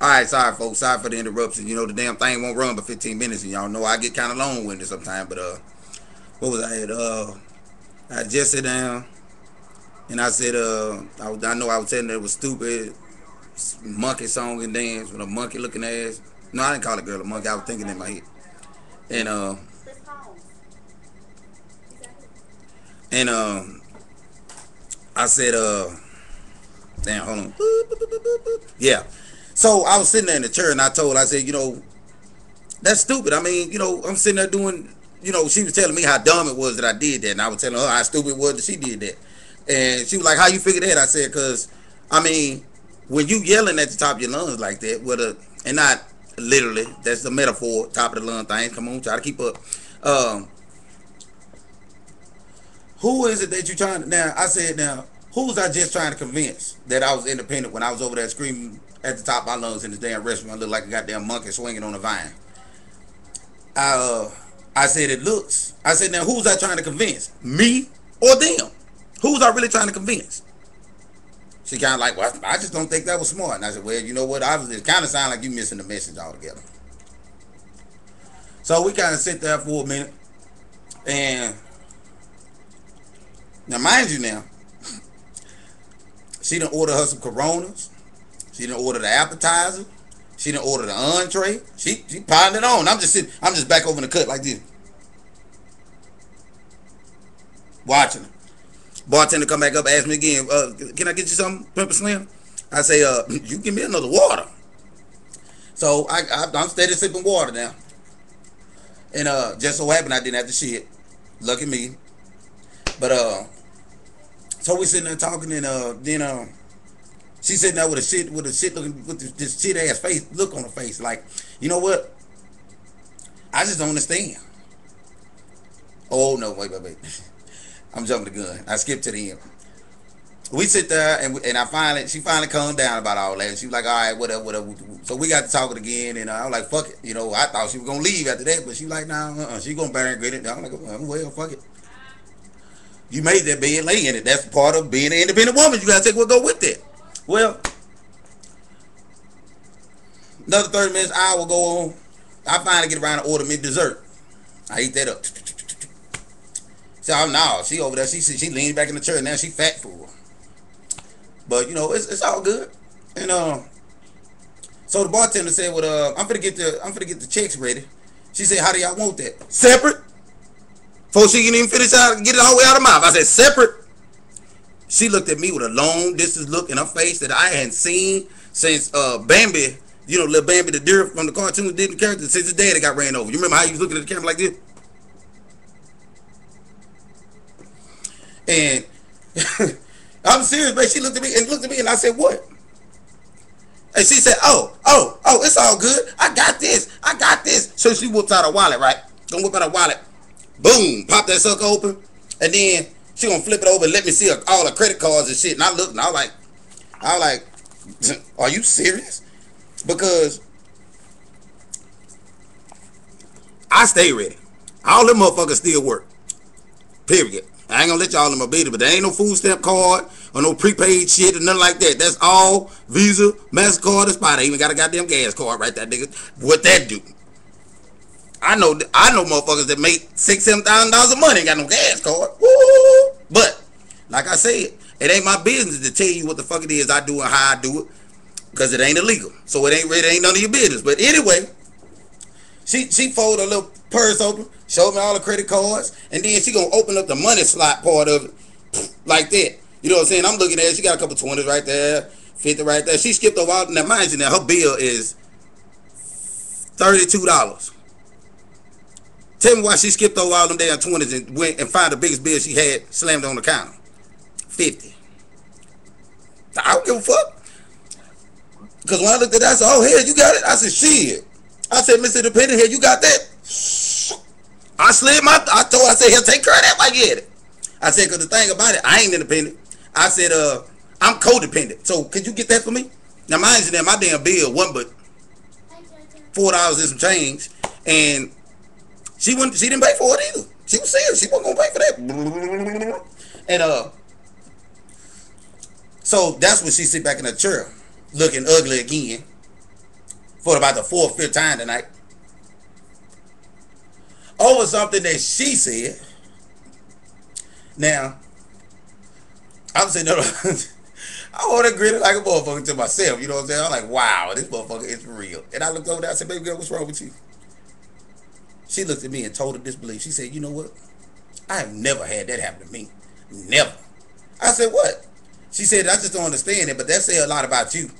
All right, sorry folks, sorry for the interruption. You know the damn thing won't run but 15 minutes, and y'all know I get kind of long winded sometimes. But what was I at? I just sit down and I said I know I was telling her it was stupid monkey song and dance with a monkey looking ass. No, I didn't call the girl a monkey. I was thinking in my head, and and I said damn, hold on, yeah. So I was sitting there in the chair and I said, that's stupid. I mean, I'm sitting there doing, she was telling me how dumb it was that I did that. And I was telling her how stupid it was that she did that. And she was like, how you figure that? I said, because, I mean, when you yelling at the top of your lungs like that, and not literally, that's the metaphor, top of the lung thing. Come on, try to keep up. Um, who is it that you trying to, now, I said, now, who was I just trying to convince that I was independent when I was over there screaming at the top of my lungs in this damn restaurant? I looked like a goddamn monkey swinging on a vine. I said it looks. I said, now who's I trying to convince? Me or them? Who's I really trying to convince? She kind of like, well, I just don't think that was smart. And I said, well, you know what? It kind of sounds like you missing the message altogether. So we kind of sit there for a minute. And now, mind you now, she done order her some Coronas. She done order the appetizer. She done order the entree. She piling it on. I'm just back over in the cut like this. Watching her. Bartender come back up, ask me again, can I get you something, Pimper Slim? I say, you give me another water. So I'm steady sipping water now. And just so happened I didn't have to shit. Lucky me. But so we sitting there talking, and then she sitting there with a shit looking, with this shit ass face look on her face, like, you know what? I just don't understand. Oh no, wait. I'm jumping the gun. I skipped to the end. We sit there and she finally calmed down about all that. She was like, all right, whatever. So we got to talking again, and I was like, fuck it. I thought she was gonna leave after that, but she was like, nah, she gonna bear and grit it. I'm like, well, fuck it. You made that bed, lay in it. That's part of being an independent woman. You gotta take what go with that. Well, another 30 minutes, hour go on. I finally get around to order me dessert. I eat that up. So no, she over there. She leaned back in the chair, and now she fat for her. But it's all good. And so the bartender said, "Well, I'm finna get the checks ready." She said, "How do y'all want that? Separate?" Before she can even finish out, get it all the way out of her mouth. I said, "Separate." She looked at me with a long distance look in her face that I hadn't seen since Bambi, little Bambi the deer from the cartoon, didn't character, since his daddy got ran over. You remember how he was looking at the camera like this? And I'm serious, man. She looked at me and I said, "What?" And she said, oh, it's all good. I got this. So she whips out her wallet, right? Gonna whip out her wallet. Boom, pop that sucker open. And then she gonna flip it over and let me see all her credit cards and shit. And I looked and I was like, are you serious? Because I stay ready. All them motherfuckers still work. Period. I ain't gonna let y'all in my business, but there ain't no food stamp card or no prepaid shit or nothing like that. That's all Visa, MasterCard, and Spot. I even got a goddamn gas card right there, nigga. What that do? I know motherfuckers that make $6,000-$7,000 a month ain't got no gas card. Woo! But like I said, it ain't my business to tell you what the fuck it is I do and how I do it, because it ain't illegal. So it ain't none of your business. But anyway, she folded her little purse open, showed me all the credit cards, and then she gonna open up the money slot part of it like that. You know what I'm saying? I'm looking at it. She got a couple 20s right there, 50 right there. She skipped over all. Now mind you, now her bill is $32. Tell me why she skipped over all them damn 20s and went and found the biggest bill she had slammed on the counter. 50. I don't give a fuck. Because when I looked at that, I said, oh, hell, you got it? I said, shit. I said, Mr. Independent, here, you got that? I said, he'll take care of that if I get it. I said, because the thing about it, I ain't independent. I said, I'm codependent. So could you get that for me? Now, mind you, my damn bill wasn't but $4 and some change. And she didn't pay for it either. She was serious. She wasn't going to pay for that. And so that's when she sit back in her chair, looking ugly again. for about the fourth, fifth time tonight over something that she said. Now, I'm sitting there, I want to grin it like a motherfucker to myself, you know what I'm saying? I'm like, wow, this motherfucker is real. And I looked over there, I said, baby girl, what's wrong with you? She looked at me in total disbelief. She said, you know what? I have never had that happen to me. Never. I said, what? She said, I just don't understand it, but that says a lot about you.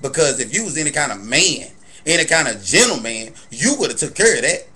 Because if you was any kind of man, any kind of gentleman, you would have took care of that.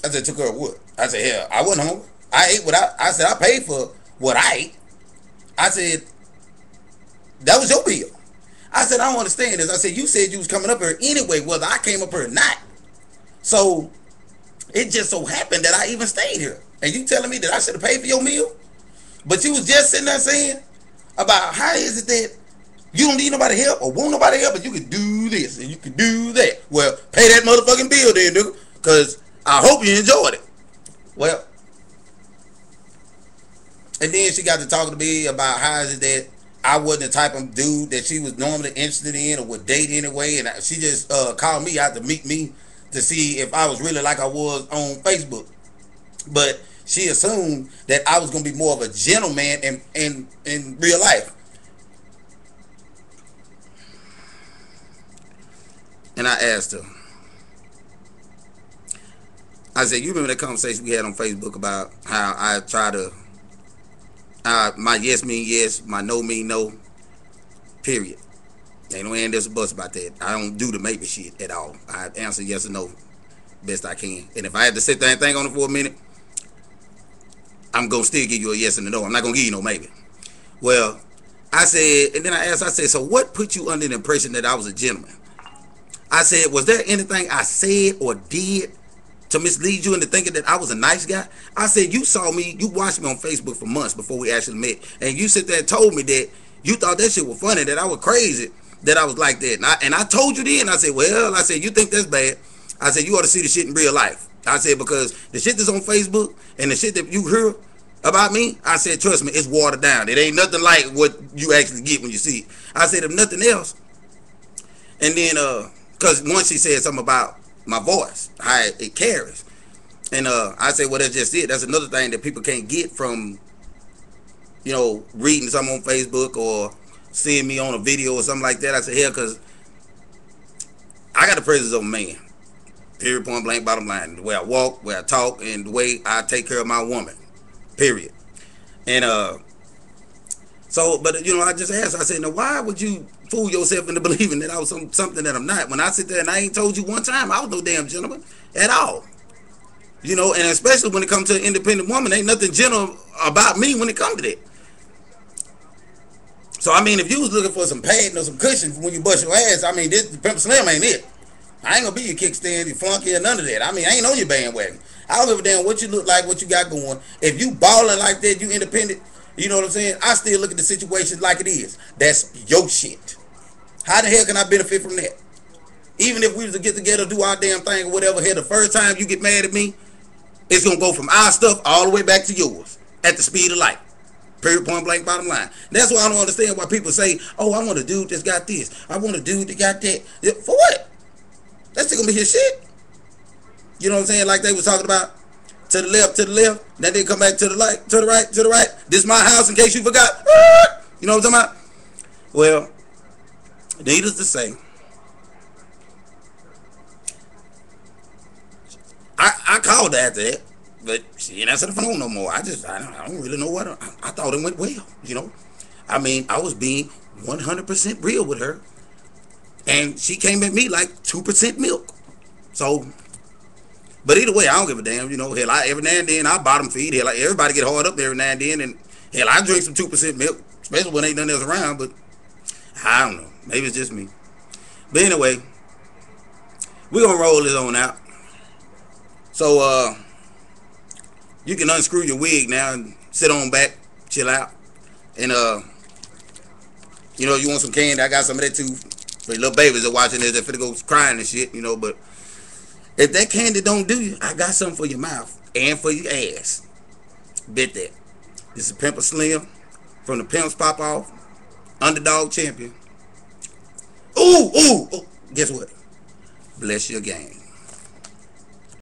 I said, took care of what? I said, hell, I wasn't hungry. I ate what I said, I paid for what I ate. I said, that was your bill. I said, I don't understand this. I said, you said you was coming up here anyway, whether I came up here or not. So, it just so happened that I even stayed here. And you telling me that I should have paid for your meal? But you was just sitting there saying about how is it that you don't need nobody help or want nobody help, but you can do this and you can do that. Well, pay that motherfucking bill then, nigga, because I hope you enjoyed it. Well, and then she got to talking to me about how is it that I wasn't the type of dude that she was normally interested in or would date anyway. And she just called me out to meet me to see if I was really like I was on Facebook. But she assumed that I was going to be more of a gentleman in real life. And I asked her, I said, you remember that conversation we had on Facebook about how I try to, my yes mean yes, my no mean no, period. Ain't no end there's a bus about that. I don't do the maybe shit at all. I answer yes or no best I can. And if I had to sit there and think on it for a minute, I'm going to still give you a yes and a no. I'm not going to give you no maybe. Well, I said, and then I asked, I said, so what put you under the impression that I was a gentleman? I said, was there anything I said or did to mislead you into thinking that I was a nice guy? I said, you saw me, you watched me on Facebook for months before we actually met. And you sit there and told me that you thought that shit was funny, that I was crazy, that I was like that. And I told you then, I said, well, I said, you think that's bad? I said, you ought to see the shit in real life. I said, because the shit that's on Facebook and the shit that you hear about me, I said, trust me, it's watered down. It ain't nothing like what you actually get when you see it. I said, if nothing else. And then, because once she said something about my voice, how it carries. And I said, well, that's just it. That's another thing that people can't get from, you know, reading something on Facebook or seeing me on a video or something like that. I said, hell, because I got the presence of a man. Period, point blank, bottom line. The way I walk, the way I talk, and the way I take care of my woman. Period. And so, but you know, I just asked, I said, now why would you fool yourself into believing that I was something that I'm not? When I sit there and I ain't told you one time I was no damn gentleman at all. You know, and especially when it comes to an independent woman, ain't nothing gentle about me when it comes to that. So, I mean, if you was looking for some padding or some cushion when you bust your ass, I mean, this Pimp Slim ain't it. I ain't gonna be your kickstand, your flunky, or none of that. I mean, I ain't on your bandwagon. I don't give a damn what you look like, what you got going. If you balling like that, you independent, you know what I'm saying? I still look at the situation like it is. That's your shit. How the hell can I benefit from that? Even if we was to get together, do our damn thing or whatever, here the first time you get mad at me, it's gonna go from our stuff all the way back to yours at the speed of light. Period, point blank, bottom line. That's why I don't understand why people say, oh, I want a dude that's got this. I want a dude that got that. For what? That's still gonna be his shit. You know what I'm saying? Like they was talking about to the left, then they come back to the right, to the right. This is my house in case you forgot. You know what I'm talking about? Well, needless to say, I called her after that, but she ain't answer the phone no more. I don't really know what I thought it went well, you know. I mean, I was being 100% real with her. And she came at me like 2% milk. So, but either way, I don't give a damn. You know, hell, every now and then I bottom feed. Hell, everybody get hard up every now and then. And hell, I drink some 2% milk, especially when ain't nothing else around. But I don't know. Maybe it's just me. But anyway, we're going to roll this on out. So, you can unscrew your wig now and sit on back, chill out. And, you know, you want some candy, I got some of that too. For little babies that watching this, they're finna go crying and shit, you know. But if that candy don't do you, I got something for your mouth and for your ass. Bet that. This is Pimp Slim from the Pimps Pop Off, Underdog Champion. Ooh, ooh, ooh. Guess what? Bless your game.